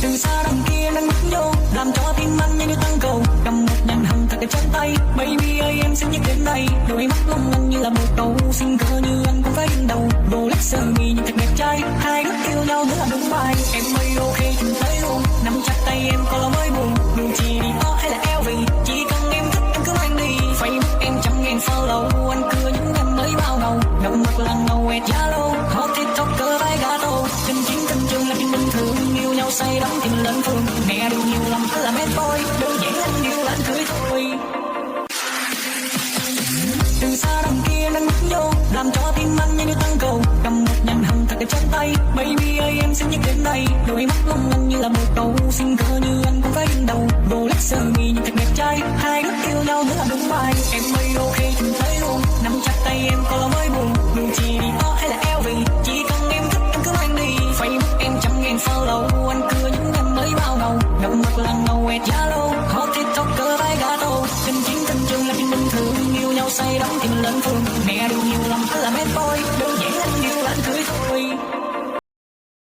Từ xa đằng kia nắng bước vô làm cho tim anh như tăng cầu, cầm một nhành hồng thật trên tay. Baby ơi em xinh nhất đến đây, đôi mắt long lanh như là một cầu, xinh cơ như anh cũng phải đương đầu. Rolex sơ mi nhìn thật đẹp trai, hai đứa yêu nhau nữa là đúng bài. Em ơi ok chúng tới luôn, nắm chặt tay em có lo mới buồn. Dù chỉ đi to hay là LV, chỉ cần em thích em cứ mang đi. Facebook em 100.000 follow, anh cưa những em mới bao đầu. Gặp mặt là ngầu quẹt Zalo, hot tiktoker vai gato. Chân chính tình trường là chuyện bình thường, yêu nhau say đắm thì mình lên phường. Mẹ điều nhiều lắm là mét boy, đơn giản anh yêu là anh cưới thôi. Từ xa đằng kia nắng bước vô làm cho tim anh như tăng cầu, cầm một nhành hồng thật trên tay. Baby ơi em xinh nhất đến đây, đôi mắt long lanh như là một cầu, xinh cơ như anh cũng phải đương đầu. Rolex sơ mi nhìn thật đẹp trai, hai đứa yêu nhau nữa là đúng bài. Em ơi ok chúng tới luôn, nắm chặt tay em có lo mới buồn. Dù chỉ đi to hay là LV, chỉ cần em thích em cứ mang đi. Facebook em 100.000 follow, anh cưa những em mới bao đầu. Gặp mặt là ngầu quẹt Zalo, hot tiktoker vai gato. Chân chính tình trường là chuyện bình thường, yêu nhau say đắm thì mình lên phường. Mẹ điều nhiều lắm là mét boy,